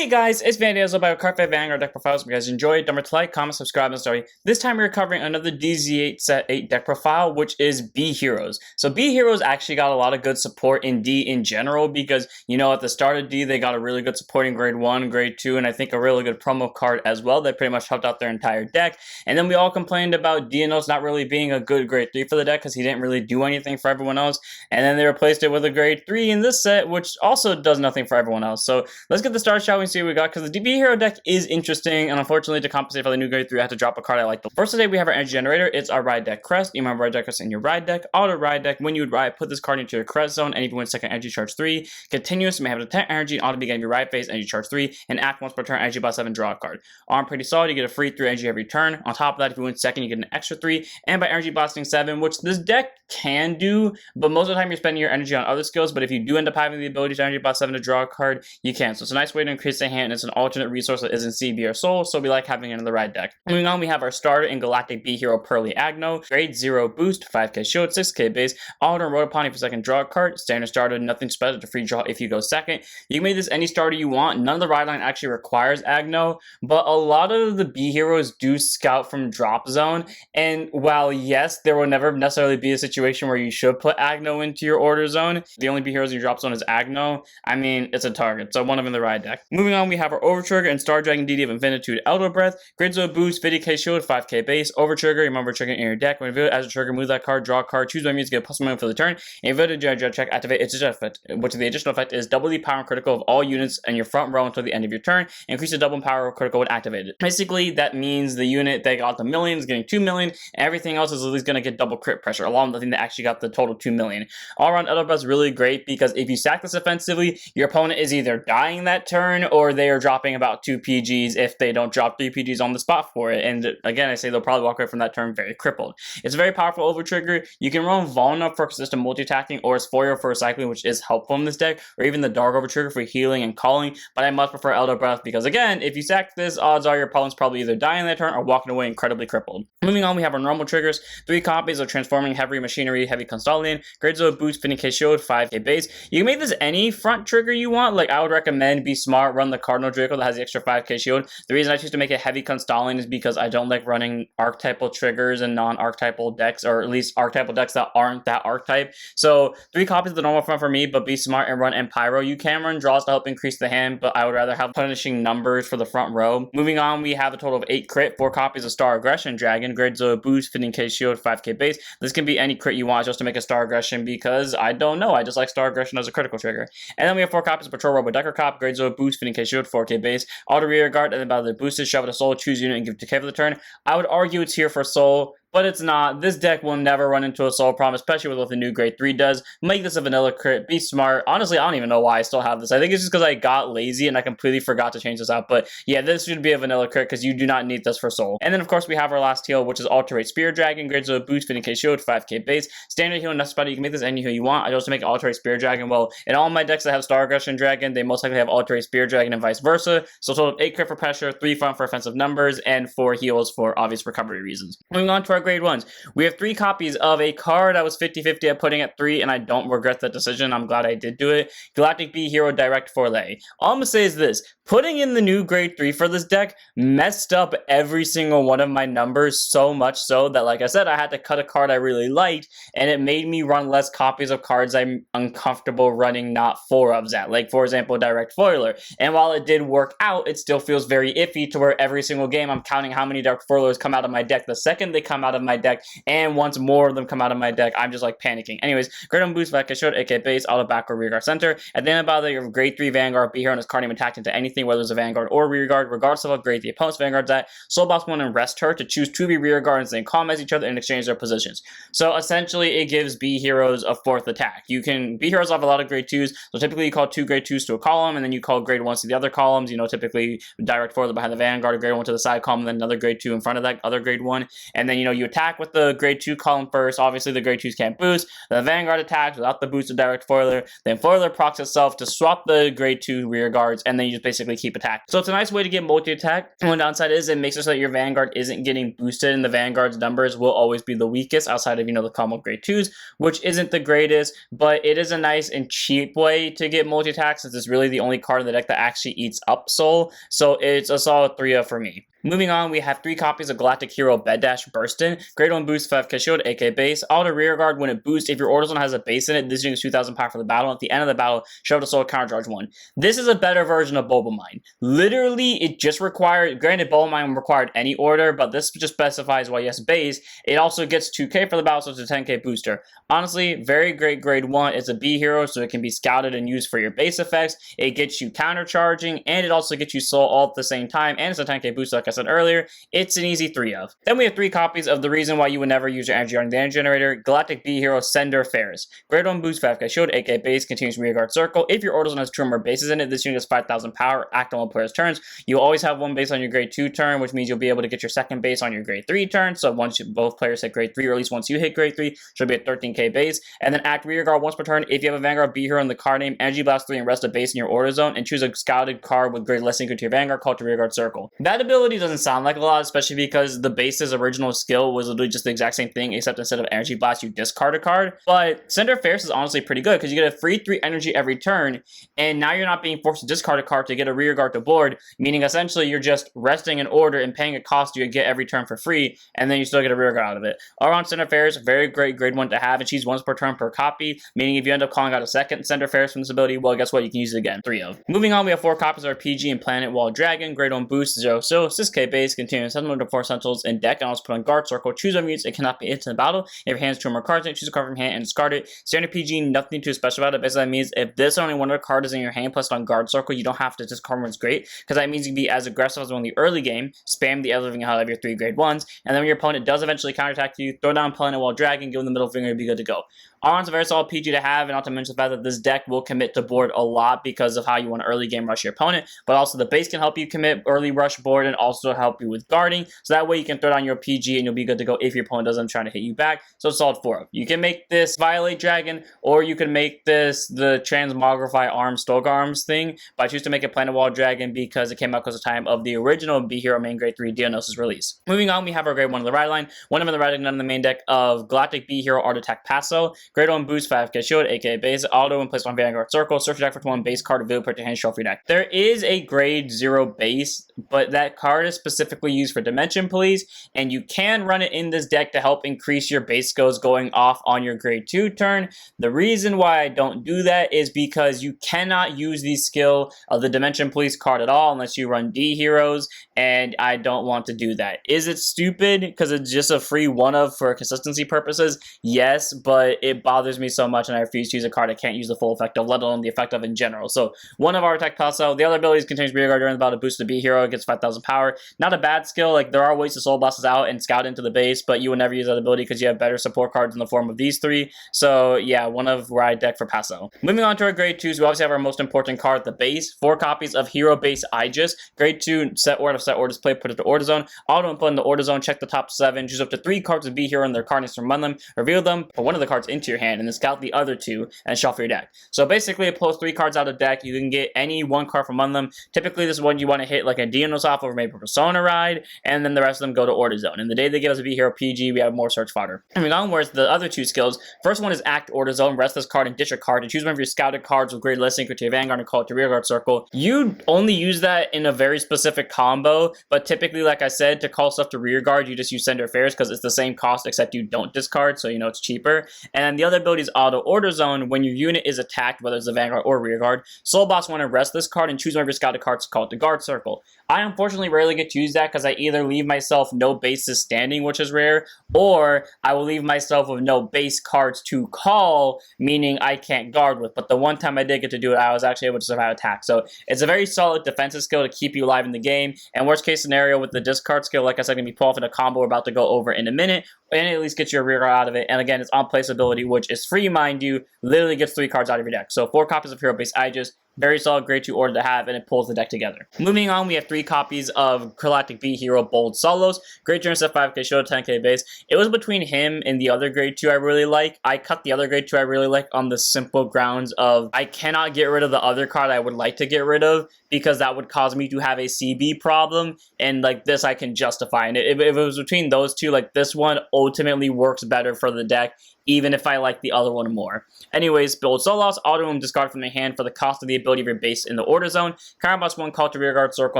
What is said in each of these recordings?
Hey guys, it's Van Dazzle by Card Vanguard deck profiles. If you guys enjoyed, don't forget to like, comment, subscribe, and story. This time we're covering another DZ8 set 8 deck profile, which is B Heroes. So B Heroes actually got a lot of good support in D in general because, you know, at the start of D, they got a really good support in grade 1, grade 2, and I think a really good promo card as well that pretty much helped out their entire deck. And then we all complained about Dinos not really being a good grade 3 for the deck because he didn't really do anything for everyone else. And then they replaced it with a grade 3 in this set, which also does nothing for everyone else. So let's get the start, shall we, see what we got, because the DB Hero deck is interesting, and unfortunately to compensate for the new grade 3, I had to drop a card I like. First today we have our Energy Generator. It's our Ride deck Crest. You remember Ride deck Crest in your Ride deck. Auto Ride deck, when you would ride, put this card into your Crest zone, and if you win second energy, charge 3. Continuous, you may have a 10 energy, auto begin your Ride phase, energy charge 3, and act once per turn, energy by 7, draw a card. Arm pretty solid, you get a free 3 energy every turn. On top of that, if you win second, you get an extra 3, and by energy blasting 7, which this deck can do, but most of the time you're spending your energy on other skills, but if you do end up having the ability to energy blast 7 to draw a card, you can. So it's a nice way to increase the hand, and it's an alternate resource that isn't CB or Soul, so we like having it in the Ride deck. Moving on, we have our starter in Galactic B Hero Pearly Agno. Grade 0 boost, 5k shield, 6k base, auto and road upon you for second, draw a card. Standard starter, nothing special, to free draw if you go second. You can make this any starter you want. None of the Ride line actually requires Agno, but a lot of the B Heroes do scout from drop zone, and while yes, there will never necessarily be a situation where you should put Agno into your order zone, the only B Heroes in your drop zone is Agno. I mean, it's a target, so one of them in the Ride deck. Moving on, we have our Overtrigger and Star Dragon DD of Infinitude Elder Breath. Grid 0 boost, 50k shield, 5k base. Overtrigger, remember trigger in your deck. When revealed as a trigger, move that card, draw a card, choose my means to get a plus 1 for the turn. And if you a check, activate its additional effect, which the additional effect is double the power and critical of all units in your front row until the end of your turn. Increase the double power critical when activated. Basically, that means the unit that got the million is getting 2 million, and everything else is at least going to get double crit pressure, along with the thing that actually got the total 2 million. All around, Elder Breath is really great because if you sack this offensively, your opponent is either dying that turn or they are dropping about 2 PGs if they don't drop 3 PGs on the spot for it. And again, I say they'll probably walk away from that turn very crippled. It's a very powerful Overtrigger. You can run Vulna for consistent multi-attacking or Foil for recycling, which is helpful in this deck, or even the Dark Overtrigger for healing and calling, but I much prefer Elder Breath because again, if you sack this, odds are your opponent's probably either dying that turn or walking away incredibly crippled. Moving on, we have our normal triggers. 3 copies of Transforming Heavy Machinery, Heavy Consolidating, Grade 0 boost, 50k shield, 5k base. You can make this any front trigger you want. Like, I would recommend Be Smart, run the Cardinal Draco that has the extra 5k shield. The reason I choose to make it Heavy Consolidating is because I don't like running archetypal triggers and non-archetypal decks, or at least archetypal decks that aren't that archetype. So 3 copies of the normal front for me, but Be Smart and run Empyro. You can run draws to help increase the hand, but I would rather have punishing numbers for the front row. Moving on, we have a total of 8 crit, 4 copies of Star Aggression Dragon, Grade 0 boost, 15k shield, 5k base. This can be any crit you want just to make a Star Aggression because I don't know, I just like Star Aggression as a critical trigger. And then we have 4 copies of Patrol Robo Decker Cop, Grade 0 boost, 15k shield, 4k base, auto rear guard, and then by the boosted, shove it a soul, choose unit, and give 2k for the turn. I would argue it's here for soul, but it's not. This deck will never run into a soul problem, especially with what the new grade 3 does. Make this a vanilla crit. Be smart. Honestly, I don't even know why I still have this. I think it's just because I got lazy and I completely forgot to change this out. But yeah, this should be a vanilla crit because you do not need this for soul. And then, of course, we have our last heal, which is Alterate Spear Dragon. Grade 0 boost, 50k shield, 5k base. Standard heal, nothing special. You can make this any heal you want. I also make Alterate Spear Dragon. Well, in all my decks that have Star Aggression Dragon, they most likely have Alterate Spear Dragon and vice versa. So total of 8 crit for pressure, 3 front for offensive numbers, and 4 heals for obvious recovery reasons. Moving on to our grade 1s. We have 3 copies of a card I was 50-50 at putting at 3, and I don't regret that decision. I'm glad I did do it. Galactic B Hero Direct Foray. All I'm going to say is this. Putting in the new grade 3 for this deck messed up every single one of my numbers so much so that, like I said, I had to cut a card I really liked, and it made me run less copies of cards I'm uncomfortable running not 4 ofs at. Like, for example, Direct Foiler. And while it did work out, it still feels very iffy to where every single game I'm counting how many Direct Foilers come out of my deck. The second they come out of my deck, and once more of them come out of my deck, I'm just like panicking. Anyways, grade 1 boost, like I showed, AK base, auto backward, rear guard center. At the end of the battle, you have grade 3 Vanguard, B Hero, and his card name attacked into anything, whether it's a Vanguard or rear guard, regardless of what grade the opponent's Vanguard's at. Soul Boss 1 and rest her to choose 2B rear guards and calm as each other and exchange their positions. So essentially, it gives B Heroes a 4th attack. You can, B Heroes have a lot of grade 2s, so typically you call 2 grade 2s to a column, and then you call grade 1s to the other columns, you know, typically Direct 4 behind the Vanguard, grade 1 to the side column, and then another grade 2 in front of that other grade 1, and then, you know, you attack with the grade 2 column first. Obviously, the grade 2s can't boost. The Vanguard attacks without the boosted direct foiler. Then foiler procs itself to swap the grade 2 rear guards, and then you just basically keep attacking. So it's a nice way to get multi-attack. One downside is it makes it so that your Vanguard isn't getting boosted, and the Vanguard's numbers will always be the weakest outside of, the common grade 2s, which isn't the greatest, but it is a nice and cheap way to get multi-attack since it's really the only card in the deck that actually eats up soul. So it's a solid 3 for me. Moving on, we have 3 copies of Galactic Hero Bed Dash Burstin. Grade 1 boost 5k shield, AK base. Auto rear guard when it boosts. If your order zone has a base in it, this is 2,000 power for the battle. At the end of the battle, show the soul counter charge 1. This is a better version of Bulba Mine. Literally, it just required, granted Bulba Mine required any order, but this just specifies why yes base. It also gets 2k for the battle, so it's a 10k booster. Honestly, very great grade 1. It's a B hero, so it can be scouted and used for your base effects. It gets you counter charging, and it also gets you soul all at the same time, and it's a 10k booster like I said earlier. It's an easy 3 of. Then we have 3 copies of the reason why you would never use your energy on the energy generator, Galactic B Hero Sender Fairs. Grade 1 boost 5k shield, AK base, continues rearguard circle. If your order zone has 2 or more bases in it, this unit has 5,000 power, act on all players' turns. You always have 1 base on your grade 2 turn, which means you'll be able to get your second base on your grade 3 turn. So once both players hit grade 3, or at least once you hit grade 3, should be a 13k base. And then act rearguard once per turn. If you have a Vanguard B Hero in the card name, Energy Blast 3 and rest a base in your order zone, and choose a scouted card with grade less equal to your Vanguard called to rearguard circle. That ability doesn't sound like a lot, especially because the base's original skill was literally just the exact same thing, except instead of Energy Blast, you discard a card. But Sender Fairs is honestly pretty good because you get a free 3 energy every turn, and now you're not being forced to discard a card to get a rear guard to board, meaning essentially you're just resting an order and paying a cost you get every turn for free, and then you still get a rear guard out of it. All around Sender Fairs, very great grade 1 to have, and she's once per turn per copy, meaning if you end up calling out a second Sender Fairs from this ability, well, guess what? You can use it again. 3 of. Moving on, we have 4 copies of our PG and Planet Wall Dragon. Grade 1 boost, 0 so 6k base, continuing Sentinel to 4 Sentinels in deck, and also put on guard circle. Choose one units, it cannot be into the battle. If your hand's 2 or more cards in it, choose a card from hand and discard it. Standard PG, nothing too special about it. Basically, that means if this only one of the cards is in your hand plus on guard circle, you don't have to discard one. It's great, because that means you can be as aggressive as one in the early game, spam the living out of your 3 grade 1s, and then when your opponent does eventually counterattack you, throw down Planet Wall Dragon, give them the middle finger, and be good to go. Aron's a very solid PG to have, and not to mention the fact that this deck will commit to board a lot because of how you want to early game rush your opponent, but also the base can help you commit early rush board and also help you with guarding, so that way you can throw down your PG and you'll be good to go if your opponent doesn't try to hit you back. So it's solid 4 of. You can make this Violate Dragon, or you can make this the Transmogrify Arms Stoke Arms thing, but I choose to make it Planet Wall Dragon because it came out because of time of the original B Hero main grade 3 Dionysus release. Moving on, we have our grade 1 of the ride line, one of the riding none in the main deck of Galactic B Hero Art Attack Passo. Grade 1 boost 5k shield, aka base, auto when placed on Vanguard Circle. Search your deck for 1 base card, reveal, put your hand, shuffle your deck. There is a grade 0 base, but that card is specifically used for Dimension Police, and you can run it in this deck to help increase your base skills going off on your grade 2 turn. The reason why I don't do that is because you cannot use the skill of the Dimension Police card at all unless you run D heroes, and I don't want to do that. Is it stupid because it's just a free 1 of for consistency purposes? Yes, but it bothers me so much and I refuse to use a card I can't use the full effect of, let alone the effect of in general. So 1 of our attack passo. The other abilities continues rear guard during the battle to boost the B hero, it gets 5,000 power. Not a bad skill, like there are ways to soul blast out and scout into the base, but you would never use that ability because you have better support cards in the form of these 3. So yeah, 1 of ride deck for passo. Moving on to our grade 2s, we obviously have our most important card, the base. 4 copies of Hero Base Aegis. Grade 2, set order, set order display, put it to order zone. Auto input in the order zone, check the top 7, choose up to 3 cards of B hero in their card names from among them, reveal them, put 1 of the cards into your hand, and then scout the other 2 and shuffle your deck. So basically, it pulls 3 cards out of deck. You can get any 1 card from among them. Typically, this is one you want to hit like a Dinos off over maybe Persona ride, and then the rest of them go to order zone. And the day they give us a B hero PG, we have more search fodder. Moving on, whereas the other 2 skills, first one is act order zone, rest this card and ditch a card, and choose one of your scouted cards with grade less secret to your Vanguard and call it to rearguard circle. You only use that in a very specific combo, but typically, like I said, to call stuff to rearguard, you just use Sender Fairs because it's the same cost except you don't discard, so you know it's cheaper. And the other ability is auto order zone. When your unit is attacked, whether it's a Vanguard or rearguard, Soul Boss want to rest this card and choose one of your scouted cards to call it to guard circle. I unfortunately rarely get to use that because I either leave myself no bases standing, which is rare, or I will leave myself with no base cards to call, meaning I can't guard with. But the one time I did get to do it, I was actually able to survive attack. So it's a very solid defensive skill to keep you alive in the game. And worst case scenario with the discard skill, like I said, can be pulled off in a combo we're about to go over in a minute, and at least get your rear guard out of it. And again, it's on place ability, which is free, mind you, literally gets 3 cards out of your deck. So 4 copies of Hero Base Aegis, Very solid grade 2 order to have, and it pulls the deck together. Moving on, we have 3 copies of Galactic B Hero Bold Solos. Grade 2 set 5k, show 10k base. It was between him and the other grade 2 I really like. I cut the other grade 2 I really like on the simple grounds of I cannot get rid of the other card I would like to get rid of, because that would cause me to have a CB problem, and like this I can justify. And if it was between those two, like this one ultimately works better for the deck, even if I like the other one more. Anyways, build Solos, auto and discard from the hand for the cost of the ability of your base in the order zone. Counterboss 1, call to rearguard circle,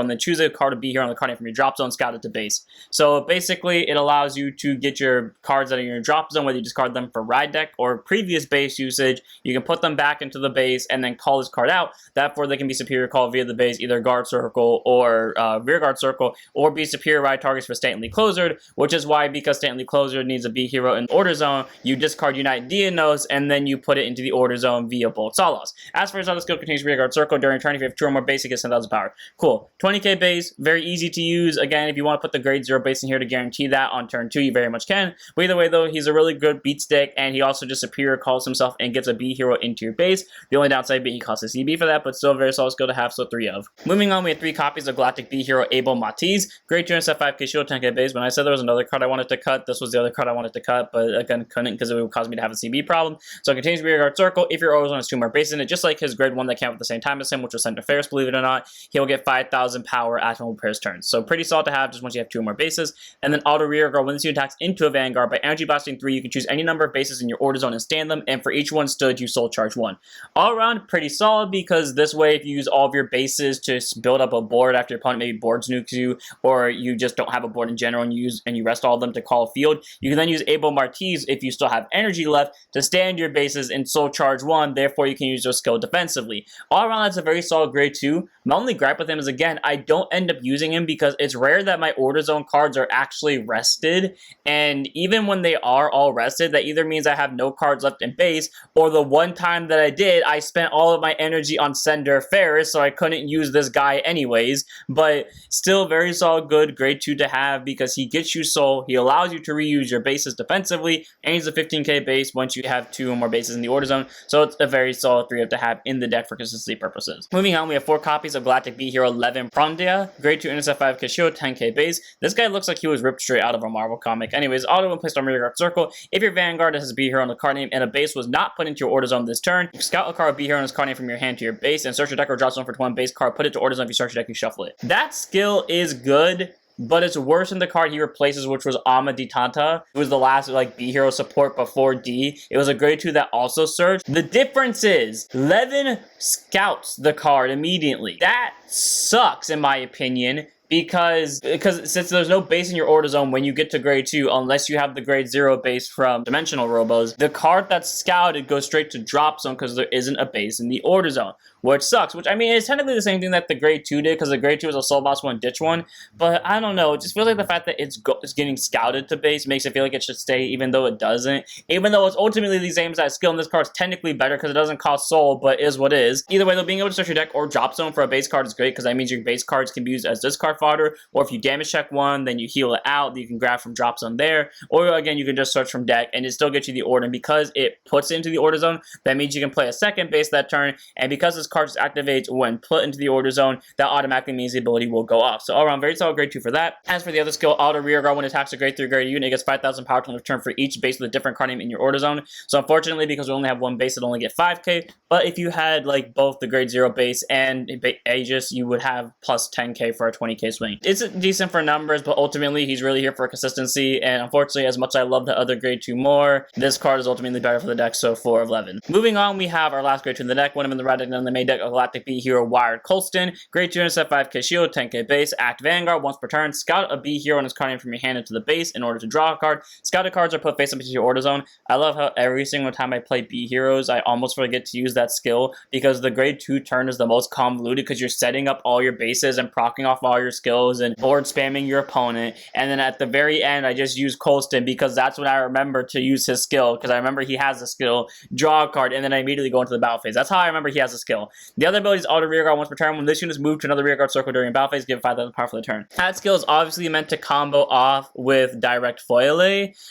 and then choose a card to be here on the card name from your drop zone, scout it to base. So basically, it allows you to get your cards that are in your drop zone, whether you discard them for ride deck or previous base usage. You can put them back into the base and then call this card out. Therefore, they can be superior call via the base, either guard circle or rearguard circle, or be superior ride targets for Stanley Closered, which is why, because Stanley Closered needs a B hero in order zone, you discard Unite Dianos, and then you put it into the order zone via Bolt Solos. As for his other skill, continues rearguard circle during turn. If you have 2 or more base, it gets 10,000 power. Cool. 20k base, very easy to use. Again, if you want to put the grade 0 base in here to guarantee that on turn 2, you very much can. But either way, though, he's a really good beat stick, and he also just superior calls himself and gets a B hero into your base. The only downside being he costs a CB for that, but still a very solid skill to have, so 3 of. Moving on, we have 3 copies of Galactic B hero Abel Matiz. Grade 2 set 5k shield, 10k base. When I said there was another card I wanted to cut, this was the other card I wanted to cut, but again, couldn't because it would cause me to have a CB problem. So it continues rearguard circle. If your order zone has 2 more bases in it, just like his grade 1 that came out at the same time as him, which was Senator Ferris, believe it or not, he'll get 5,000 power at home per his turn. So pretty solid to have just once you have 2 more bases. And then auto rearguard, when this unit attacks into a Vanguard, by energy blasting 3, you can choose any number of bases in your order zone and stand them, and for each one stood, you soul charge 1. All around, pretty solid, because this way, if you use all of your bases to build up a board after your opponent maybe boards nukes you, or you just don't have a board in general and you rest all of them to call a field, you can then use Abel Matiz if you still have energy left to stand your bases and soul charge 1, therefore you can use your skill defensively. All around, that's a very solid grade 2. My only gripe with him is, again, I don't end up using him because it's rare that my order zone cards are actually rested, and even when they are all rested, that either means I have no cards left in base, or the one time that I did, I spent all of my energy on Senator Ferris, so I couldn't use this guy anyways. But still very solid, good grade 2 to have, because he gets you soul, he allows you to reuse your bases defensively, and he's a 15k base once you have 2 or more bases in the order zone, so it's a very solid 3 to have in the deck for consistency purposes. Moving on, we have 4 copies of Galactic B Hero 11 Prondia, grade 2 intercept 5k shield, 10k base. This guy looks like he was ripped straight out of a Marvel comic. Anyways, auto when placed on rearguard circle. If your Vanguard has a B hero on the card name and a base was not put into your order zone this turn, scout a card B hero on his card name from your hand to your base, and search your deck or drop zone for 1 base card, put it to order zone. If you search your deck, you shuffle it. That skill is good, but it's worse than the card he replaces, which was Amaditanta. It was the last like B hero support before D. It was a grade 2 that also surged. The difference is Levin scouts the card immediately. That sucks in my opinion, because since there's no base in your order zone when you get to grade 2, unless you have the grade 0 base from Dimensional Robos, the card that's scouted goes straight to drop zone because there isn't a base in the order zone, which sucks. Which, I mean, it's technically the same thing that the grade 2 did, because the grade 2 is a Soul Boss 1 ditch 1, but I don't know, it just feels like the fact that it's getting scouted to base makes it feel like it should stay, even though it doesn't. Even though it's ultimately the same as skill, and this card's technically better because it doesn't cost soul, but is what is. Either way, though, being able to search your deck or drop zone for a base card is great, because that means your base cards can be used as discard fodder, or if you damage check 1, then you heal it out, you can grab from drop zone there, or again, you can just search from deck, and it still gets you the order, and because it puts it into the order zone, that means you can play a second base that turn, and because this card just activates when put into the order zone, that automatically means the ability will go off. So all around, very solid grade 2 for that. As for the other skill, auto rearguard, when it attacks a grade 3 grade unit, it gets 5,000 power to return for each base with a different card name in your order zone. So unfortunately, because we only have 1 base, it'll only get 5k, but if you had like both the grade 0 base and Aegis, you would have plus 10k for a 20k swing. It's decent for numbers, but ultimately he's really here for consistency, and unfortunately, as much as I love the other grade 2 more, this card is ultimately better for the deck, so 4 of 11. Moving on, we have our last grade 2 in the deck, one of them in the red deck, and then the main deck, Galactic B Hero Wired Colston, grade 2 intercept 5k shield, 10k base, act Vanguard once per turn, scout a B hero on his card name from your hand into the base in order to draw a card. Scouted cards are put face up into your order zone. I love how every single time I play B heroes, I almost forget to use that skill, because the grade 2 turn is the most convoluted, because you're setting up all your bases and proccing off all your skills and board spamming your opponent, and then at the very end, I just use Colston because that's when I remember to use his skill, because I remember he has a skill, draw a card, and then I immediately go into the battle phase. That's how I remember he has a skill. skill. The other ability is auto rearguard once per turn. When this unit is moved to another rearguard circle during battle phase, give 5,000 power for the turn. That skill is obviously meant to combo off with direct foil.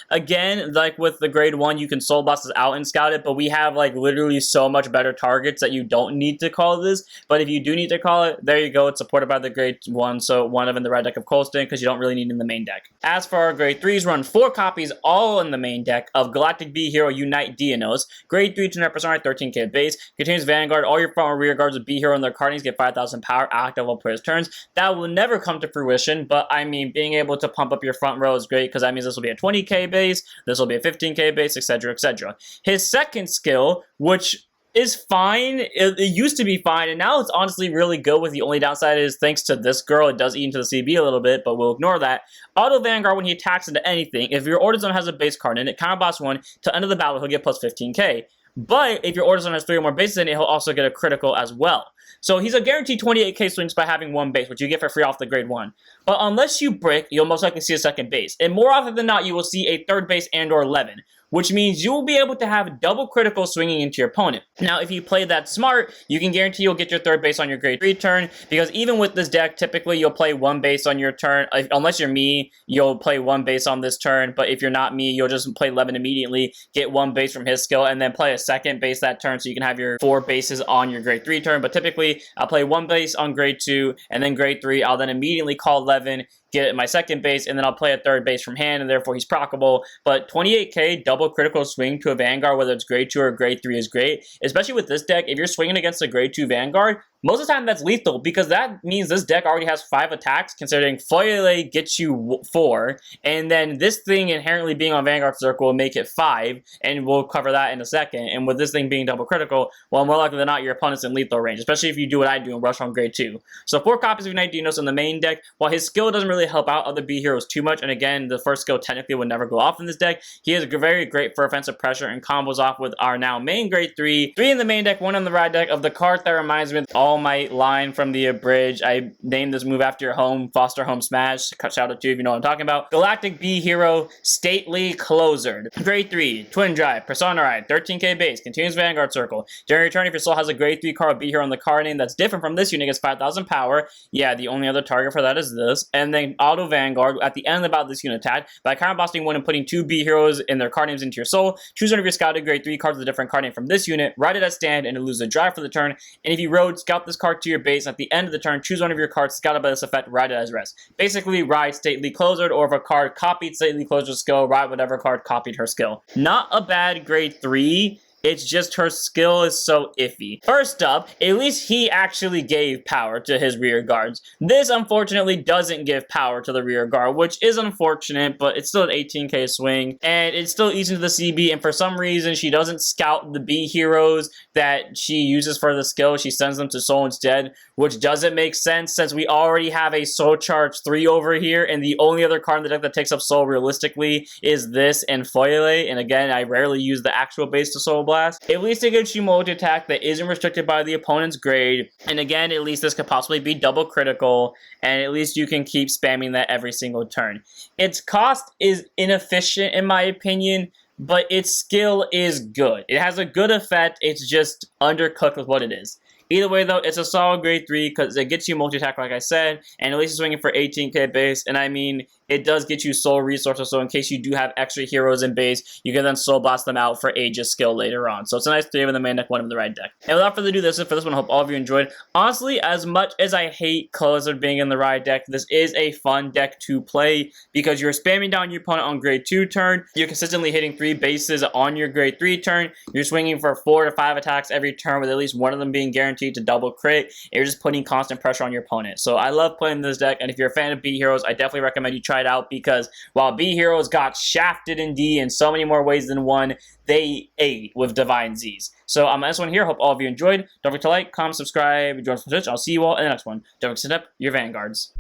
Again, like with the grade 1, you can soul blast this out and scout it, but we have like literally so much better targets that you don't need to call this. But if you do need to call it, there you go. It's supported by the grade 1, so one of in the red deck of Colston, because you don't really need it in the main deck. As for our grade 3s, run 4 copies all in the main deck of Galactic B Hero Unite Dianos. Grade 3 200 personality, 13k base. Contains Vanguard. All your front or rear guards with B Hero and their cardings get 5,000 power active all players' turns. That will never come to fruition, but I mean, being able to pump up your front row is great, because that means this will be a 20k base, this will be a 15k base, etc., etc. His second skill, which is fine. It used to be fine, and now it's honestly really good. With the only downside is, thanks to this girl, it does eat into the CB a little bit, but we'll ignore that. Auto Vanguard when he attacks into anything. If your Order Zone has a base card in it, counterblast 1, to end of the battle, he'll get plus 15k. But if your Order Zone has 3 or more bases in it, he'll also get a critical as well. So he's a guaranteed 28k swings by having 1 base, which you get for free off the grade 1. But unless you brick, you'll most likely see a second base. And more often than not, you will see a third base and or 11. Which means you will be able to have double critical swinging into your opponent. Now, if you play that smart, you can guarantee you'll get your third base on your grade 3 turn, because even with this deck, typically you'll play 1 base on your turn. Unless you're me, you'll play 1 base on this turn, but if you're not me, you'll just play Levin immediately, get 1 base from his skill, and then play a second base that turn, so you can have your 4 bases on your grade 3 turn. But typically, I'll play 1 base on grade 2, and then grade 3, I'll then immediately call Levin, get my second base, and then I'll play a third base from hand, and therefore he's proccable. But 28k double critical swing to a Vanguard, whether it's grade 2 or grade 3, is great. Especially with this deck, if you're swinging against a grade 2 Vanguard, most of the time that's lethal, because that means this deck already has 5 attacks, considering Foil gets you 4, and then this thing inherently being on Vanguard Circle will make it 5, and we'll cover that in a second. And with this thing being double critical, well, more likely than not, your opponent's in lethal range, especially if you do what I do and rush on grade 2. So 4 copies of Unite Dinos in the main deck. While his skill doesn't really help out other B heroes too much, and again, the first skill technically would never go off in this deck, he is very great for offensive pressure and combos off with our now main grade 3. 3 in the main deck, 1 on the ride deck of the card that reminds me of All Might line from the Abridged. I named this move after your home, Foster Home Smash. Shout out to you if you know what I'm talking about. Galactic B Hero Stately Closer. Grade 3, Twin Drive, Persona Ride, 13k base, continues Vanguard Circle. During your turn, if your soul has a grade 3 card B Hero on the card name that's different from this unit, gets 5,000 power. Yeah, the only other target for that is this. And then Auto Vanguard, at the end of the battle, this unit attack, by counterblasting 1 and putting 2 B Heroes in their card names into your soul, choose one of your scouted grade 3 cards with a different card name from this unit, ride it at stand, and lose a drive for the turn. And if you rode, scout this card to your base. At the end of the turn, choose one of your cards scouted by this effect, ride it as rest. Basically, ride Stately Closer, or if a card copied Stately Closer's skill, ride whatever card copied her skill. Not a bad grade 3. It's just her skill is so iffy. First up, at least he actually gave power to his rear guards. This, unfortunately, doesn't give power to the rear guard, which is unfortunate, but it's still an 18k swing, and it still eats into the CB, and for some reason, she doesn't scout the B heroes that she uses for the skill. She sends them to Soul instead, which doesn't make sense, since we already have a Soul Charge 3 over here, and the only other card in the deck that takes up Soul realistically is this and Foile, and again, I rarely use the actual base to Soul Blast. At least it gives you multi-attack that isn't restricted by the opponent's grade, and again, at least this could possibly be double critical, and at least you can keep spamming that every single turn. Its cost is inefficient in my opinion, but its skill is good. It has a good effect, it's just undercooked with what it is. Either way, though, it's a solid grade 3 because it gets you multi-attack, like I said, and at least it's swinging for 18k base, and I mean, it does get you soul resources, so in case you do have extra heroes in base, you can then soul blast them out for Aegis skill later on. So it's a nice 3 in the main deck, 1 in the right deck. And without further ado, this is it for this one. I hope all of you enjoyed. Honestly, as much as I hate Closer being in the right deck, this is a fun deck to play because you're spamming down your opponent on grade 2 turn, you're consistently hitting 3 bases on your grade 3 turn, you're swinging for 4 to 5 attacks every turn with at least one of them being guaranteed to double crit, and you're just putting constant pressure on your opponent. So I love playing this deck, and if you're a fan of B Heroes, I definitely recommend you try it out because while B Heroes got shafted in D in so many more ways than one, they ate with Divine Z's. So I'm this one here. Hope all of you enjoyed. Don't forget to like, comment, subscribe, join us on Twitch. I'll see you all in the next one. Don't forget to set up your Vanguards.